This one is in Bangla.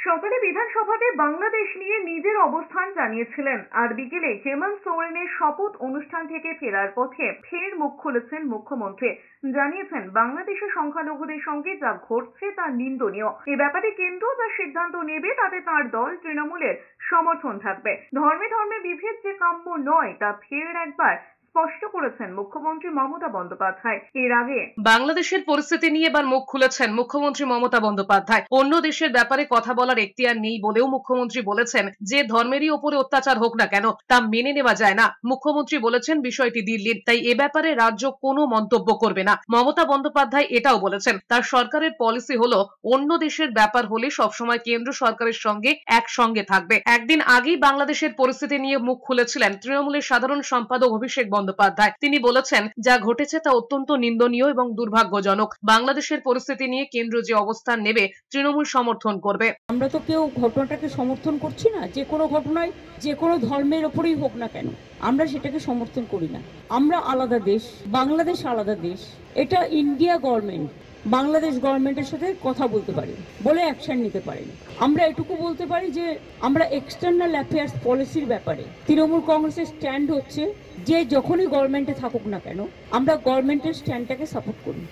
সকালে বিধানসভাতে বাংলাদেশ নিয়ে নিজের অবস্থান জানিয়েছিলেন, আর বিকেলে হেমন্ত সোরেনের শপথ অনুষ্ঠান থেকে ফেরার পথে ফের মুখ খুলেছেন মুখ্যমন্ত্রী। জানিয়েছেন বাংলাদেশের সংখ্যালঘুদের সঙ্গে যা ঘটছে তা নিন্দনীয়। এ ব্যাপারে কেন্দ্র যা সিদ্ধান্ত নেবে তাতে তার দল তৃণমূলের সমর্থন থাকবে। ধর্মে ধর্মে বিভেদ যে কাম্য নয় তা ফের একবার স্পষ্ট করেছেন মুখ্যমন্ত্রী মমতা বন্দ্যোপাধ্যায়। এর আগে বাংলাদেশের পরিস্থিতি নিয়ে এবার মুখ খুলেছেন মুখ্যমন্ত্রী মমতা বন্দ্যোপাধ্যায়। অন্য দেশের ব্যাপারে কথা বলার এখতিয়ার নেই বলেও মুখ্যমন্ত্রী বলেছেন, যে ধর্মেরই ওপরে অত্যাচার হোক না কেন তা মেনে নেওয়া যায় না। মুখ্যমন্ত্রী বলেছেন বিষয়টি দিল্লির, তাই এ ব্যাপারে রাজ্য কোনো মন্তব্য করবে না। মমতা বন্দ্যোপাধ্যায় এটাও বলেছেন, তার সরকারের পলিসি হলো অন্য দেশের ব্যাপার হলে সবসময় কেন্দ্র সরকারের সঙ্গে একসঙ্গে থাকবে। একদিন আগেই বাংলাদেশের পরিস্থিতি নিয়ে মুখ খুলেছিলেন তৃণমূলের সাধারণ সম্পাদক অভিষেক বন্দ্যোপাধ্যায়। তিনি বলেছেন, যা ঘটেছে তা অত্যন্ত নিন্দনীয় এবং দুর্ভাগ্যজনক। বাংলাদেশের পরিস্থিতি নিয়ে কেন্দ্র যে অবস্থান নেবে তৃণমূল সমর্থন করবে। আমরা তো কেউ ঘটনাটাকে সমর্থন করছি না, যে কোনো ঘটনায় যে কোনো ধর্মের ওপরেই হোক না কেন আমরা সেটাকে সমর্থন করি না। আমরা আলাদা দেশ, বাংলাদেশ আলাদা দেশ। এটা ইন্ডিয়া গভর্নমেন্ট বাংলাদেশ গভর্নমেন্টের সাথে কথা বলতে পারে, বলে অ্যাকশন নিতে পারেন। আমরা এটুকু বলতে পারি যে আমরা এক্সটার্নাল অ্যাফেয়ার্স পলিসির ব্যাপারে তৃণমূল কংগ্রেসের স্ট্যান্ড হচ্ছে যে যখনই গভর্নমেন্টে থাকুক না কেন আমরা গভর্নমেন্টের স্ট্যান্ডটাকে সাপোর্ট করি।